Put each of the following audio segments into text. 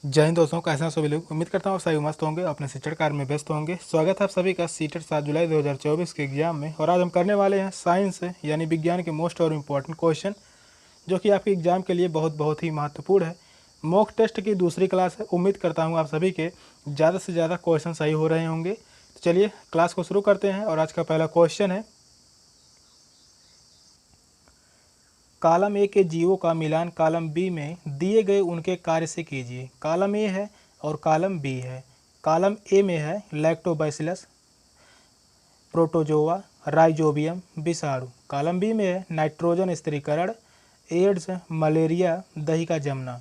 जय हिंद दोस्तों, कैसे हैं सभी लोग। उम्मीद करता हूँ आप सभी मस्त होंगे, अपने शिक्षण कार्य में व्यस्त होंगे। स्वागत है आप सभी का सीटेट 7 जुलाई 2024 के एग्जाम में। और आज हम करने वाले हैं साइंस यानी विज्ञान के मोस्ट और इम्पोर्टेंट क्वेश्चन, जो कि आपके एग्जाम के लिए बहुत ही महत्वपूर्ण है। मॉक टेस्ट की दूसरी क्लास है। उम्मीद करता हूँ आप सभी के ज़्यादा से ज़्यादा क्वेश्चन सही हो रहे होंगे। तो चलिए क्लास को शुरू करते हैं। और आज का पहला क्वेश्चन है, कॉलम ए के जीवों का मिलान कॉलम बी में दिए गए उनके कार्य से कीजिए। कॉलम ए है और कॉलम बी है। कॉलम ए में है लैक्टोबैसिलस, प्रोटोजोआ, राइजोबियम, विषाणु। कॉलम बी में है नाइट्रोजन स्थिरीकरण, एड्स, मलेरिया, दही का जमना।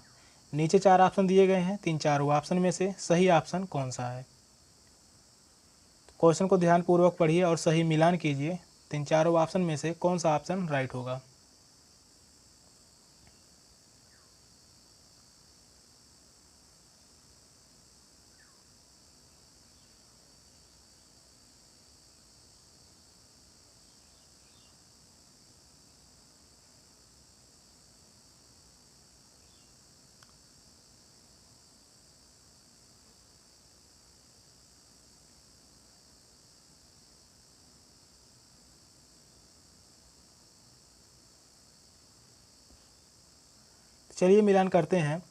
नीचे 4 ऑप्शन दिए गए हैं। 3 ऑप्शन में से सही ऑप्शन कौन सा है? क्वेश्चन को ध्यानपूर्वक पढ़िए और सही मिलान कीजिए। 3 ऑप्शन में से कौन सा ऑप्शन राइट होगा? चलिए मिलान करते हैं।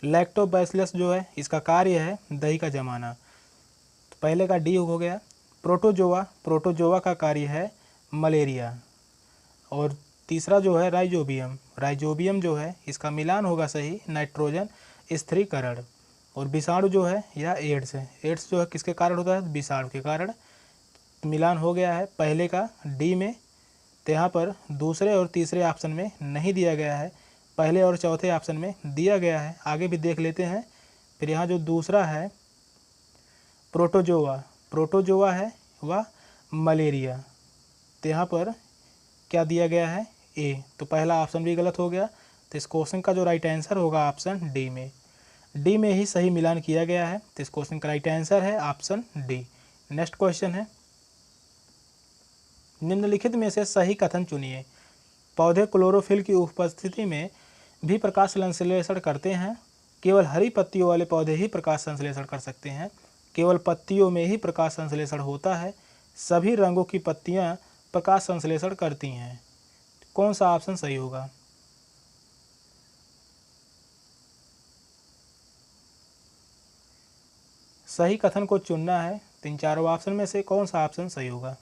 लैक्टोबैसिलस जो है, इसका कार्य है दही का जमाना, तो पहले का डी हो गया। प्रोटोजोआ, प्रोटोजोआ का कार्य है मलेरिया। और तीसरा जो है राइजोबियम, राइजोबियम जो है इसका मिलान होगा सही नाइट्रोजन स्थिरीकरण। और विषाणु जो है यह एड्स है। एड्स जो है किसके कारण होता है? विषाणु के कारण। मिलान हो गया है पहले का डी में, तो यहाँ पर दूसरे और तीसरे ऑप्शन में नहीं दिया गया है, पहले और चौथे ऑप्शन में दिया गया है। आगे भी देख लेते हैं। फिर यहाँ जो दूसरा है प्रोटोजोआ, प्रोटोजोआ है वह मलेरिया, तो यहाँ पर क्या दिया गया है? ए। तो पहला ऑप्शन भी गलत हो गया। तो इस क्वेश्चन का जो राइट आंसर होगा ऑप्शन डी में, डी में ही सही मिलान किया गया है। तो इस क्वेश्चन का राइट आंसर है ऑप्शन डी। नेक्स्ट क्वेश्चन है, निम्नलिखित में से सही कथन चुनिए। पौधे क्लोरोफिल की उपस्थिति में भी प्रकाश संश्लेषण करते हैं। केवल हरी पत्तियों वाले पौधे ही प्रकाश संश्लेषण कर सकते हैं। केवल पत्तियों में ही प्रकाश संश्लेषण होता है। सभी रंगों की पत्तियां प्रकाश संश्लेषण करती हैं। कौन सा ऑप्शन सही होगा? सही कथन को चुनना है। 3 ऑप्शन में से कौन सा ऑप्शन सही होगा?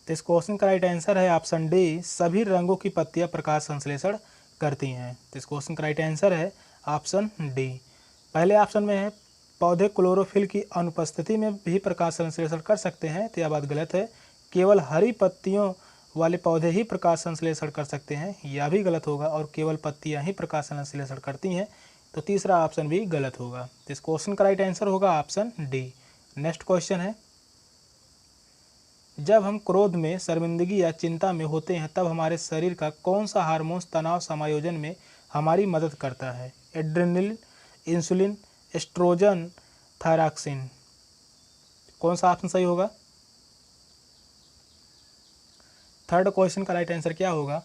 तो इस क्वेश्चन का राइट आंसर है ऑप्शन डी, सभी रंगों की पत्तियां प्रकाश संश्लेषण करती हैं। तो इस क्वेश्चन का राइट आंसर है ऑप्शन डी। पहले ऑप्शन में है पौधे क्लोरोफिल की अनुपस्थिति में भी प्रकाश संश्लेषण कर सकते हैं, तो यह बात गलत है। केवल हरी पत्तियों वाले पौधे ही प्रकाश संश्लेषण कर सकते हैं, यह भी गलत होगा। और केवल पत्तियां ही प्रकाश संश्लेषण करती हैं, तो तीसरा ऑप्शन भी गलत होगा। तो इस क्वेश्चन का राइट आंसर होगा ऑप्शन डी। नेक्स्ट क्वेश्चन है, जब हम क्रोध में, शर्मिंदगी या चिंता में होते हैं तब हमारे शरीर का कौन सा हार्मोन तनाव समायोजन में हमारी मदद करता है? Adrenaline, insulin, oestrogen, thyroxine. कौन सा ऑप्शन सही होगा? थर्ड क्वेश्चन का राइट आंसर क्या होगा?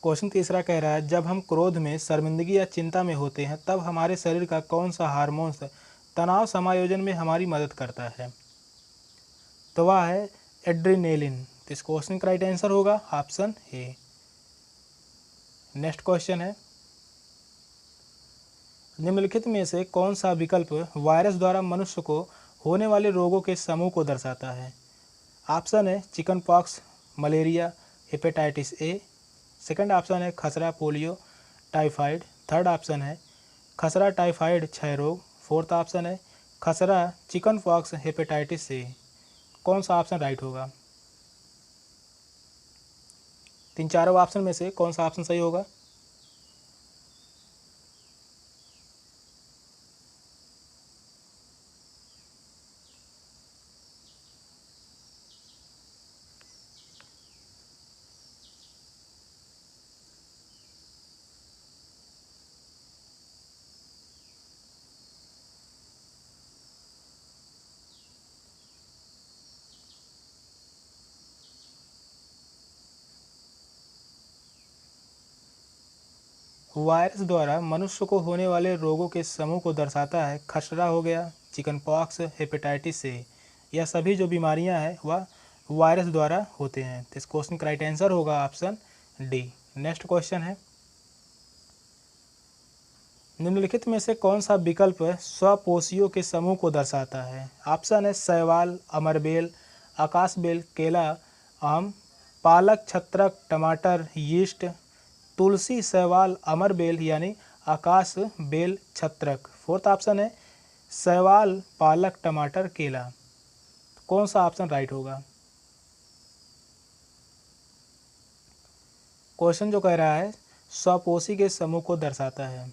क्वेश्चन तीसरा कह रहा है, जब हम क्रोध में, शर्मिंदगी या चिंता में होते हैं तब हमारे शरीर का कौन सा हार्मोन तनाव समायोजन में हमारी मदद करता है? तो वह है एड्रेनेलिन। तो इस क्वेश्चन का राइट आंसर होगा ऑप्शन ए। नेक्स्ट क्वेश्चन है, निम्नलिखित में से कौन सा विकल्प वायरस द्वारा मनुष्य को होने वाले रोगों के समूह को दर्शाता है? ऑप्शन है chicken pox, malaria, hepatitis A, second option है खसरा, पोलियो, टाइफाइड। थर्ड ऑप्शन है खसरा, टाइफाइड, क्षय रोग। फोर्थ ऑप्शन है खसरा, चिकन पॉक्स, हेपेटाइटिस सी। कौन सा ऑप्शन राइट होगा? तीन चारों ऑप्शन में से कौन सा ऑप्शन सही होगा? वायरस द्वारा मनुष्य को होने वाले रोगों के समूह को दर्शाता है। खसरा हो गया, चिकन पॉक्स, हेपेटाइटिस सी। यह सभी जो बीमारियां हैं वह वायरस द्वारा होते हैं। तो इस क्वेश्चन का राइट आंसर होगा ऑप्शन डी। नेक्स्ट क्वेश्चन है, निम्नलिखित में से कौन सा विकल्प स्वपोषियों के समूह को दर्शाता है? ऑप्शन है शैवाल, अमरबेल, आकाशबेल, केला, आम, पालक, छत्रक, टमाटर, यीस्ट। तुलसी, शैवाल, अमरबेल यानी आकाश बेल, छत्रक। फोर्थ ऑप्शन है शैवाल, पालक, टमाटर, केला। कौन सा ऑप्शन राइट होगा? क्वेश्चन जो कह रहा है स्वपोषी के समूह को दर्शाता है,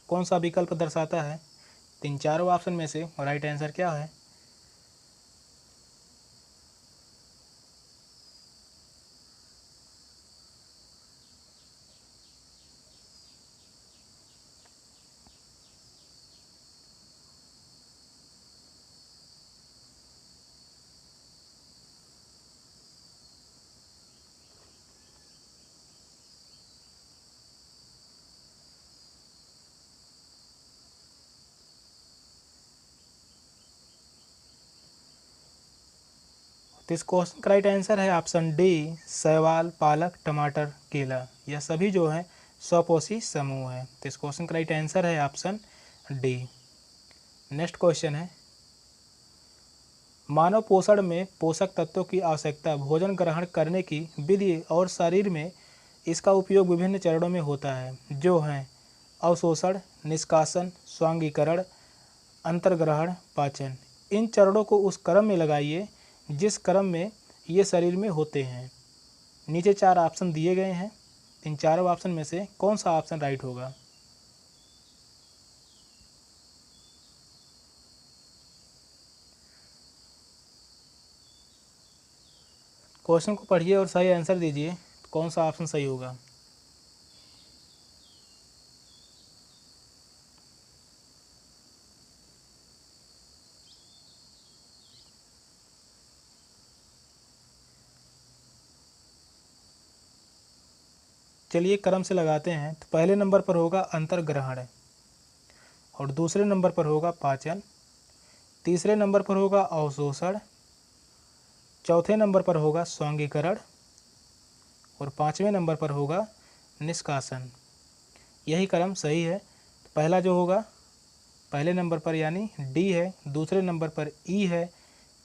कौन सा विकल्प दर्शाता है? तीन चारों ऑप्शन में से राइट आंसर क्या है? तो इस क्वेश्चन का राइट आंसर है ऑप्शन डी, शैवाल, पालक, टमाटर, केला। यह सभी जो है स्वपोषी समूह है। तो इस क्वेश्चन का राइट आंसर है ऑप्शन डी। नेक्स्ट क्वेश्चन है, मानव पोषण में पोषक तत्वों की आवश्यकता भोजन ग्रहण करने की विधि और शरीर में इसका उपयोग विभिन्न चरणों में होता है, जो हैं अवशोषण, निष्कासन, स्वांगीकरण, अंतर्ग्रहण, पाचन। इन चरणों को उस क्रम में लगाइए जिस क्रम में ये शरीर में होते हैं। नीचे चार ऑप्शन दिए गए हैं, इन चारों ऑप्शन में से कौन सा ऑप्शन राइट होगा? क्वेश्चन को पढ़िए और सही आंसर दीजिए, कौन सा ऑप्शन सही होगा? चलिए क्रम से लगाते हैं। तो पहले नंबर पर होगा अंतर्ग्रहण, और दूसरे नंबर पर होगा पाचन, तीसरे नंबर पर होगा अवशोषण, चौथे नंबर पर होगा स्वांगीकरण, और पाँचवें नंबर पर होगा निष्कासन। यही क्रम सही है। तो पहला जो होगा पहले नंबर पर यानी डी है, दूसरे नंबर पर ई है,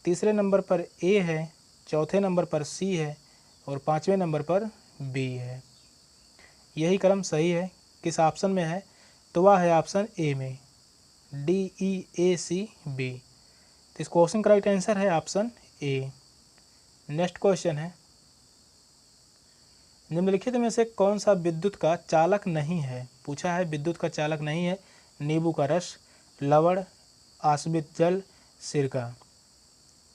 तीसरे नंबर पर ए है, चौथे नंबर पर सी है, और पाँचवें नंबर पर बी है। यही क्रम सही है। किस ऑप्शन में है? तो वह है ऑप्शन ए में, DEACB। तो इस क्वेश्चन का राइट आंसर है ऑप्शन ए। नेक्स्ट क्वेश्चन है, निम्नलिखित में से कौन सा विद्युत का चालक नहीं है? पूछा है विद्युत का चालक नहीं है। नींबू का रस, लवण, आसवित जल, सिरका।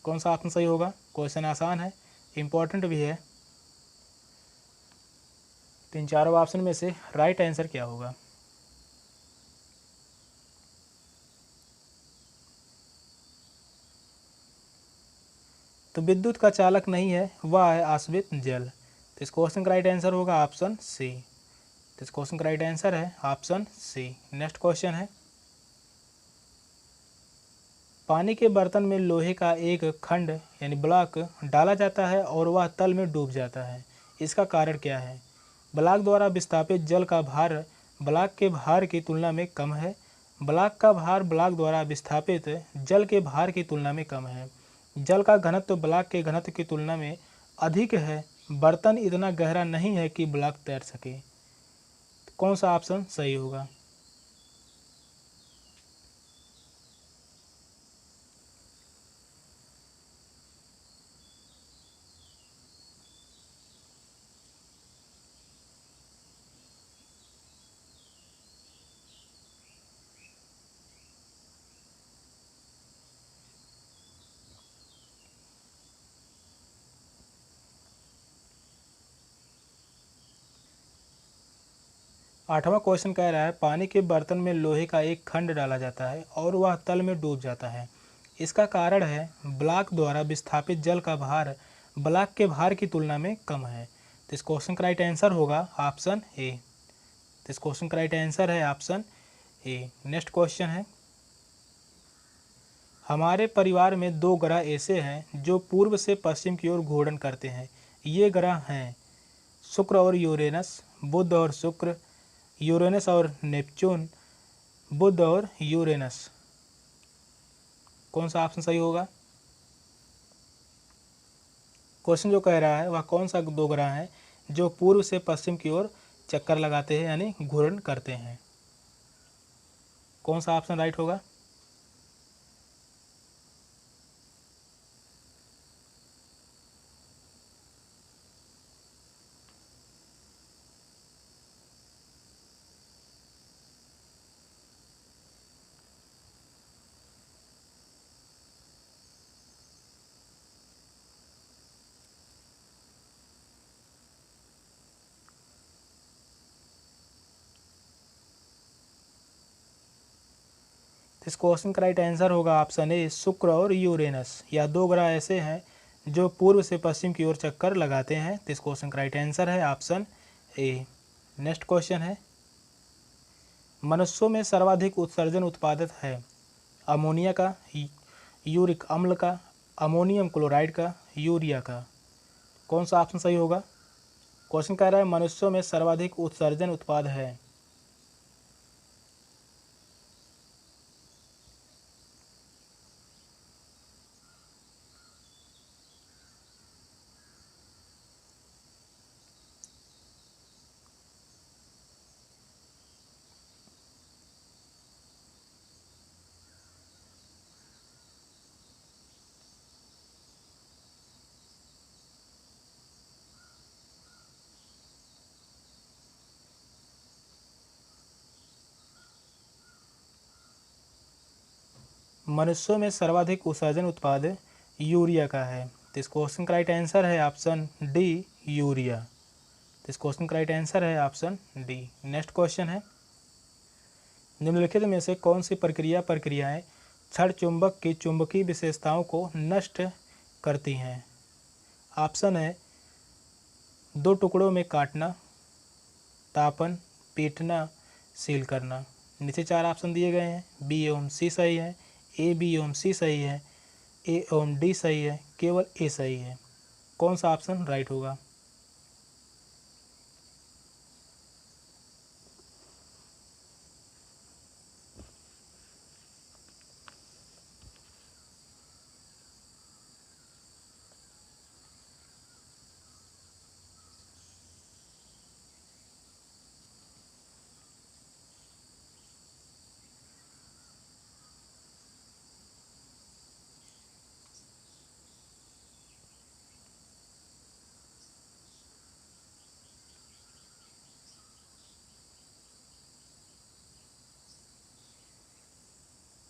कौन सा ऑप्शन सही होगा? क्वेश्चन आसान है, इम्पोर्टेंट भी है। तीन चारों ऑप्शन में से राइट आंसर क्या होगा? तो विद्युत का चालक नहीं है, वह है आसवित जल। तो इस क्वेश्चन का राइट आंसर होगा ऑप्शन सी। तो इस क्वेश्चन का राइट आंसर है ऑप्शन सी। नेक्स्ट क्वेश्चन है, पानी के बर्तन में लोहे का एक खंड यानी ब्लॉक डाला जाता है और वह तल में डूब जाता है, इसका कारण क्या है? ब्लॉक द्वारा विस्थापित जल का भार ब्लॉक के भार की तुलना में कम है। ब्लॉक का भार ब्लॉक द्वारा विस्थापित जल के भार की तुलना में कम है। जल का घनत्व ब्लॉक के घनत्व की तुलना में अधिक है। बर्तन इतना गहरा नहीं है कि ब्लॉक तैर सके। कौन सा ऑप्शन सही होगा? 8वां क्वेश्चन कह रहा है पानी के बर्तन में लोहे का एक खंड डाला जाता है और वह तल में डूब जाता है। इसका कारण है ब्लॉक द्वारा विस्थापित जल का भार ब्लॉक के भार की तुलना में कम है। तो इस क्वेश्चन का राइट आंसर होगा ऑप्शन ए। तो इस क्वेश्चन का राइट आंसर है ऑप्शन ए। नेक्स्ट क्वेश्चन है, हमारे परिवार में 2 ग्रह ऐसे हैं जो पूर्व से पश्चिम की ओर घूर्णन करते हैं। ये ग्रह हैं शुक्र और यूरेनस, बुध और शुक्र, यूरेनस और नेपच्यून, बुध और यूरेनस। कौन सा ऑप्शन सही होगा? क्वेश्चन जो कह रहा है वह कौन सा 2 ग्रह हैं जो पूर्व से पश्चिम की ओर चक्कर लगाते हैं यानी घूर्णन करते हैं। कौन सा ऑप्शन राइट होगा? इस क्वेश्चन का राइट आंसर होगा ऑप्शन ए शुक्र और यूरेनस। यह 2 ग्रह ऐसे हैं जो पूर्व से पश्चिम की ओर चक्कर लगाते हैं। तो इस क्वेश्चन का राइट आंसर है ऑप्शन ए। नेक्स्ट क्वेश्चन है, मनुष्यों में सर्वाधिक उत्सर्जन उत्पादित है अमोनिया का, यूरिक अम्ल का, अमोनियम क्लोराइड का, यूरिया का। कौन सा ऑप्शन सही होगा? क्वेश्चन कह रहा है मनुष्यों में सर्वाधिक उत्सर्जन उत्पाद है। मनुष्यों में सर्वाधिक उत्सर्जन उत्पाद यूरिया का है। तो इस क्वेश्चन का राइट आंसर है ऑप्शन डी यूरिया। तो इस क्वेश्चन का राइट आंसर है ऑप्शन डी। नेक्स्ट क्वेश्चन है, निम्नलिखित में से कौन सी प्रक्रियाएं क्षण चुंबक की चुंबकीय विशेषताओं को नष्ट करती हैं? ऑप्शन है 2 टुकड़ों में काटना, तापन, पीटना, सील करना। नीचे 4 ऑप्शन दिए गए हैं, बी एवं सी सही है, ए बी एवं सी सही है, ए एवं डी सही है, केवल ए सही है। कौन सा ऑप्शन राइट होगा?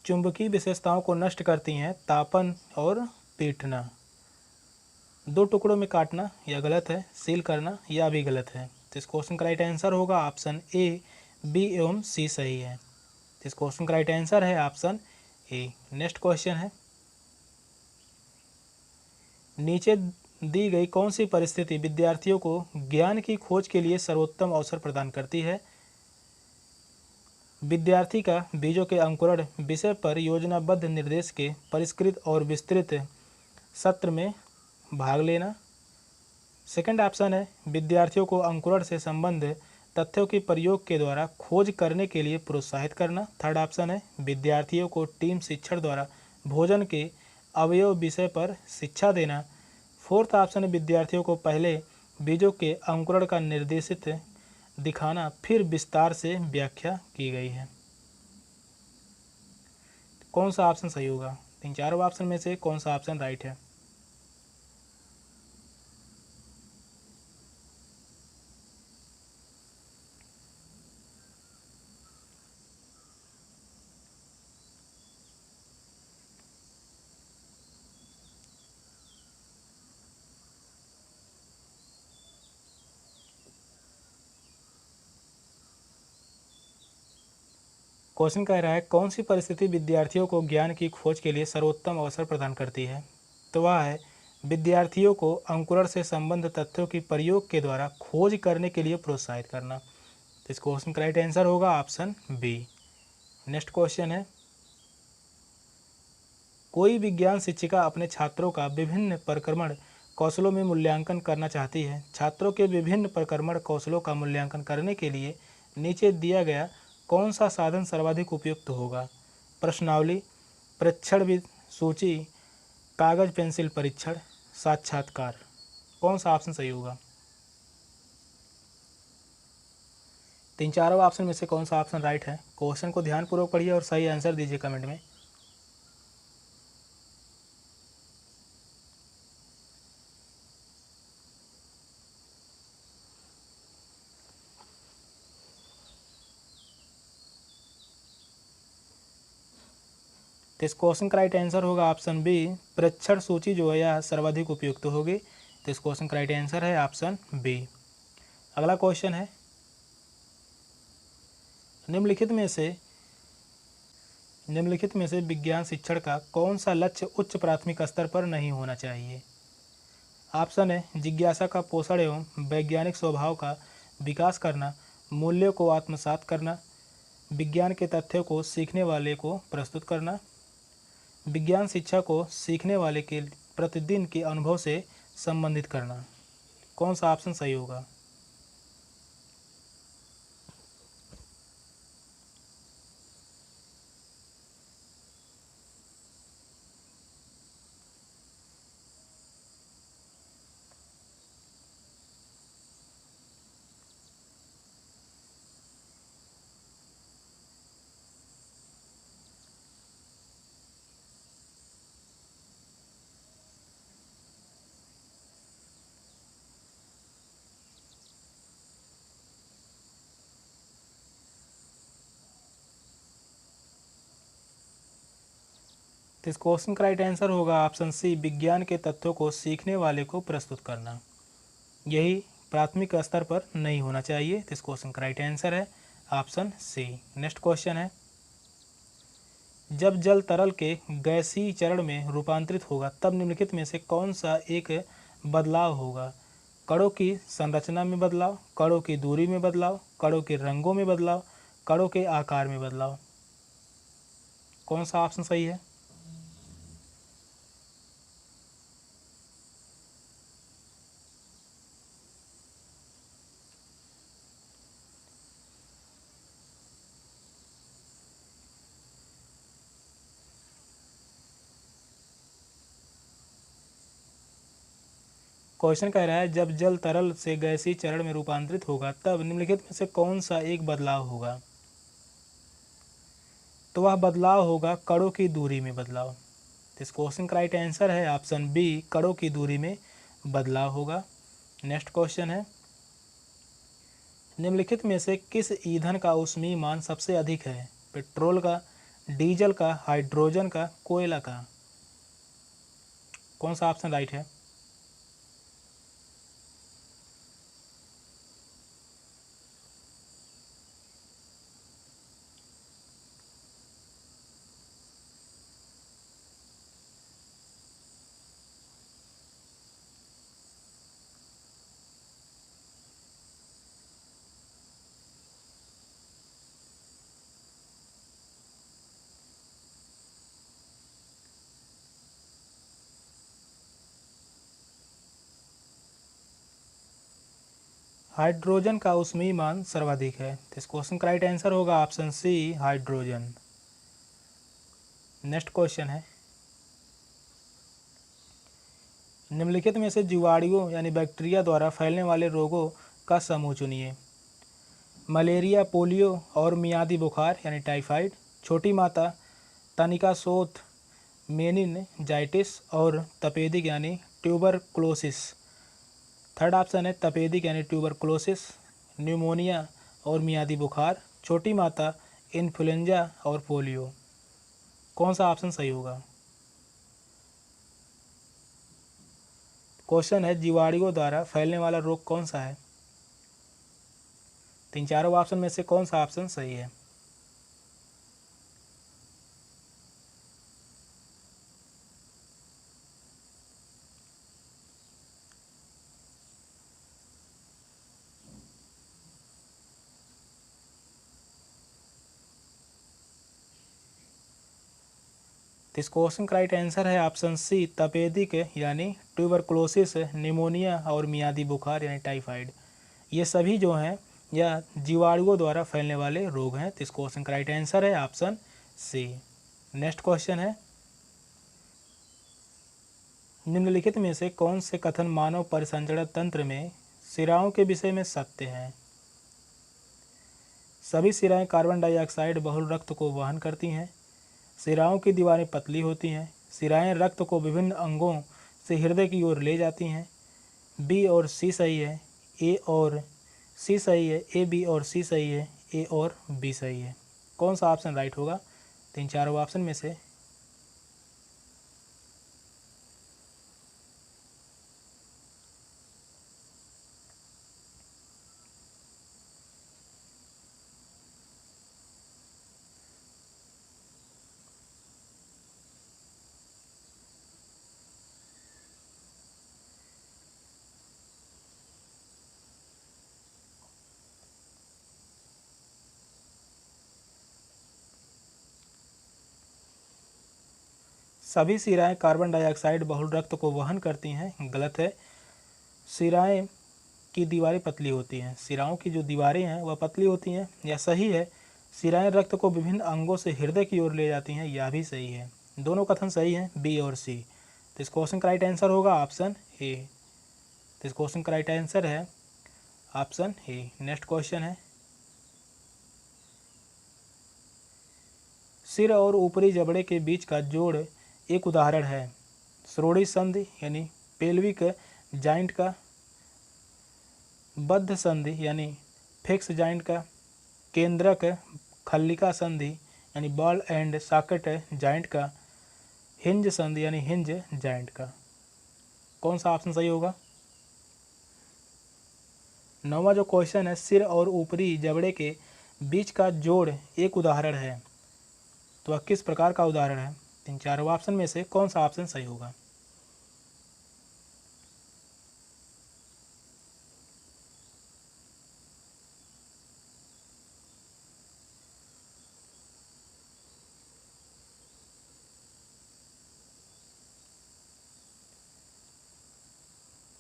चुंबकीय विशेषताओं को नष्ट करती हैं तापन और पीटना। 2 टुकड़ों में काटना यह गलत है, सील करना यह भी गलत है। तो इस क्वेश्चन का राइट आंसर होगा ऑप्शन ए, बी एवं सी सही है। तो इस क्वेश्चन का राइट आंसर है ऑप्शन ए। नेक्स्ट क्वेश्चन है, नीचे दी गई कौन सी परिस्थिति विद्यार्थियों को ज्ञान की खोज के लिए सर्वोत्तम अवसर प्रदान करती है? विद्यार्थी का बीजों के अंकुरण विषय पर योजनाबद्ध निर्देश के परिष्कृत और विस्तृत सत्र में भाग लेना। सेकंड ऑप्शन है विद्यार्थियों को अंकुरण से संबंधित तथ्यों के प्रयोग के द्वारा खोज करने के लिए प्रोत्साहित करना। थर्ड ऑप्शन है विद्यार्थियों को टीम शिक्षण द्वारा भोजन के अवयव विषय पर शिक्षा देना। फोर्थ ऑप्शन है विद्यार्थियों को पहले बीजों के अंकुरण का निर्देशित दिखाना फिर विस्तार से व्याख्या की गई है। कौन सा ऑप्शन सही होगा? इन चारों ऑप्शन में से कौन सा ऑप्शन राइट है? क्वेश्चन कह रहा है कौन सी परिस्थिति विद्यार्थियों को ज्ञान की खोज के लिए सर्वोत्तम अवसर प्रदान करती है? तो वह है विद्यार्थियों को अंकुरण से संबंध तथ्यों की प्रयोग के द्वारा खोज करने के लिए प्रोत्साहित करना। तो इस क्वेश्चन का राइट आंसर होगा ऑप्शन बी। नेक्स्ट क्वेश्चन है, कोई विज्ञान शिक्षिका अपने छात्रों का विभिन्न परिक्रमण कौशलों में मूल्यांकन करना चाहती है। छात्रों के विभिन्न परिक्रमण कौशलों का मूल्यांकन करने के लिए नीचे दिया गया कौन सा साधन सर्वाधिक उपयुक्त होगा? प्रश्नावली, परीक्षण सूची, कागज पेंसिल परीक्षण, साक्षात्कार। कौन सा ऑप्शन सही होगा? तीन चारों ऑप्शन में से कौन सा ऑप्शन राइट है? क्वेश्चन को ध्यानपूर्वक पढ़िए और सही आंसर दीजिए कमेंट में। तो इस क्वेश्चन का राइट आंसर होगा ऑप्शन बी, परीक्षण सूची जो है यह सर्वाधिक उपयुक्त होगी। तो इस क्वेश्चन का राइट आंसर है ऑप्शन बी। अगला क्वेश्चन है, निम्नलिखित में से विज्ञान शिक्षण का कौन सा लक्ष्य उच्च प्राथमिक स्तर पर नहीं होना चाहिए? ऑप्शन है जिज्ञासा का पोषण एवं वैज्ञानिक स्वभाव का विकास करना, मूल्यों को आत्मसात करना, विज्ञान के तथ्यों को सीखने वाले को प्रस्तुत करना, विज्ञान शिक्षा को सीखने वाले के प्रतिदिन के अनुभव से संबंधित करना। कौन सा ऑप्शन सही होगा? तो इस क्वेश्चन का राइट आंसर होगा ऑप्शन सी, विज्ञान के तथ्यों को सीखने वाले को प्रस्तुत करना। यही प्राथमिक स्तर पर नहीं होना चाहिए। तो इस क्वेश्चन का राइट आंसर है ऑप्शन सी। नेक्स्ट क्वेश्चन है, जब जल तरल के गैसीय चरण में रूपांतरित होगा तब निम्नलिखित में से कौन सा एक बदलाव होगा? कणों की संरचना में बदलाव, कणों की दूरी में बदलाव, कणों के रंगों में बदलाव, कणों के आकार में बदलाव। कौन सा ऑप्शन सही है? क्वेश्चन कह रहा है जब जल तरल से गैसीय चरण में रूपांतरित होगा तब निम्नलिखित में से कौन सा एक बदलाव होगा? तो वह बदलाव होगा कणों की दूरी में बदलाव। तो इस क्वेश्चन का राइट आंसर है ऑप्शन बी, कणों की दूरी में बदलाव होगा। नेक्स्ट क्वेश्चन है, निम्नलिखित में से किस ईंधन का ऊष्मीय मान सबसे अधिक है? पेट्रोल का, डीजल का, हाइड्रोजन का, कोयला का। कौन सा ऑप्शन राइट है? हाइड्रोजन का ऊष्मीय मान सर्वाधिक है। तो इस क्वेश्चन का राइट आंसर होगा option C, hydrogen. Next question है, निम्नलिखित में से जीवाणुओं यानी बैक्टीरिया द्वारा फैलने वाले रोगों का समूह चुनिए। मलेरिया, पोलियो और मियादी बुखार यानी टाइफाइड, छोटी माता, तनिका शोथ, मेनिनजाइटिस और तपेदिक यानी ट्यूबरक्लोसिस। थर्ड ऑप्शन है तपेदिक यानी ट्यूबरक्लोसिस, न्यूमोनिया और मियादी बुखार, छोटी माता, इन्फ्लुएंजा और पोलियो। कौन सा ऑप्शन सही होगा? क्वेश्चन है जीवाणुओं द्वारा फैलने वाला रोग कौन सा है? तीन चारों ऑप्शन में से कौन सा ऑप्शन सही है? इस क्वेश्चन का राइट आंसर है ऑप्शन सी, तपेदिक यानी ट्यूबरक्लोसिस, निमोनिया और मियादी बुखार यानी टाइफाइड। ये सभी जो हैं या जीवाणुओं द्वारा फैलने वाले रोग हैं। तो इस क्वेश्चन का राइट आंसर है ऑप्शन सी। नेक्स्ट क्वेश्चन है, निम्नलिखित में से कौन से कथन मानव परिसंचरण तंत्र में सिराओं के विषय में सत्य हैं? सभी सिराएं कार्बन डाइऑक्साइड बहुल रक्त को वहन करती हैं। सिराओं की दीवारें पतली होती हैं। सिराएं रक्त को विभिन्न अंगों से हृदय की ओर ले जाती हैं। बी और सी सही है, ए और सी सही है, ए बी और सी सही है, ए और बी सही है। कौन सा ऑप्शन राइट होगा? तीन चारों ऑप्शन में से सभी सिराएं कार्बन डाइऑक्साइड बहुल रक्त को वहन करती हैं, गलत है। सिराएं की दीवारें पतली होती हैं। सिराओं की जो दीवारें हैं वह पतली होती हैं, यह सही है। सिराएं रक्त को विभिन्न अंगों से हृदय की ओर ले जाती हैं, यह भी सही है। दोनों कथन सही हैं, बी और सी। तो इस क्वेश्चन का राइट आंसर होगा ऑप्शन ए। तो इस क्वेश्चन का राइट आंसर है ऑप्शन ए। नेक्स्ट क्वेश्चन है, सिर और ऊपरी जबड़े के बीच का जोड़ एक उदाहरण है। श्रोणि संधि यानी पेल्विक जॉइंट का, बद्ध संधि यानी फिक्स जॉइंट का, केंद्रक खल्लिका संधि यानी बॉल एंड सॉकेट जॉइंट का, हिंज संधि यानी हिंज जॉइंट का। कौन सा ऑप्शन सही होगा? नौवां जो क्वेश्चन है, सिर और ऊपरी जबड़े के बीच का जोड़ एक उदाहरण है, तो वह किस प्रकार का उदाहरण है? इन चारों ऑप्शन में से कौन सा ऑप्शन सही होगा?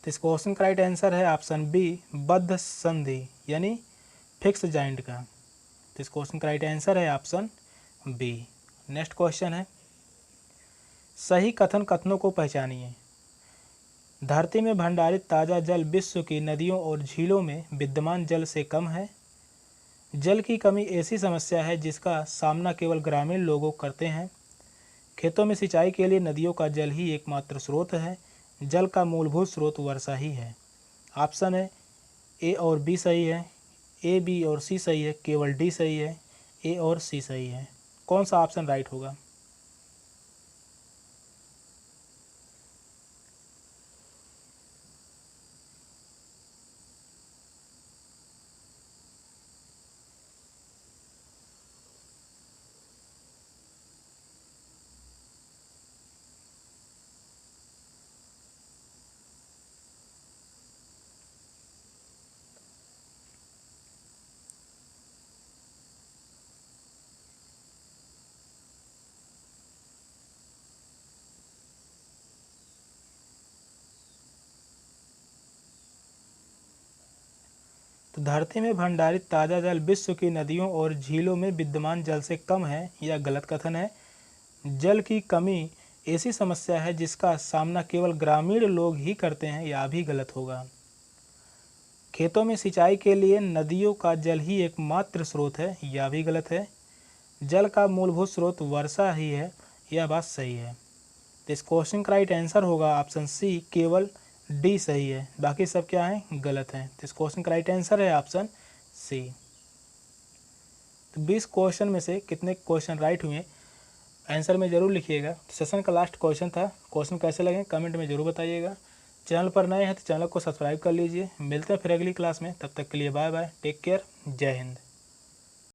तो इस क्वेश्चन का राइट आंसर है ऑप्शन बी, बद्ध संधि यानी फिक्स जॉइंट का। तो इस क्वेश्चन का राइट आंसर है ऑप्शन बी। नेक्स्ट क्वेश्चन है, सही कथन कथनों को पहचानिए। धरती में भंडारित ताज़ा जल विश्व की नदियों और झीलों में विद्यमान जल से कम है। जल की कमी ऐसी समस्या है जिसका सामना केवल ग्रामीण लोग करते हैं। खेतों में सिंचाई के लिए नदियों का जल ही एकमात्र स्रोत है। जल का मूलभूत स्रोत वर्षा ही है। ऑप्शन है ए और बी सही है, ए बी और सी सही है, केवल डी सही है, ए और सी सही है। कौन सा ऑप्शन राइट होगा? तो धरती में भंडारित ताज़ा जल विश्व की नदियों और झीलों में विद्यमान जल से कम है, यह गलत कथन है। जल की कमी ऐसी समस्या है जिसका सामना केवल ग्रामीण लोग ही करते हैं, यह भी गलत होगा। खेतों में सिंचाई के लिए नदियों का जल ही एकमात्र स्रोत है, यह भी गलत है। जल का मूलभूत स्रोत वर्षा ही है, यह बात सही है। तो इस क्वेश्चन का राइट आंसर होगा ऑप्शन सी, केवल डी सही है, बाकी सब क्या है, गलत है। तो इस क्वेश्चन का राइट आंसर है ऑप्शन सी। तो 20 क्वेश्चन में से कितने क्वेश्चन राइट हुए आंसर में ज़रूर लिखिएगा। तो सेशन का लास्ट क्वेश्चन था, क्वेश्चन कैसे लगे कमेंट में ज़रूर बताइएगा। चैनल पर नए हैं तो चैनल को सब्सक्राइब कर लीजिए। मिलते हैं फिर अगली क्लास में, तब तक के लिए बाय बाय, टेक केयर, जय हिंद।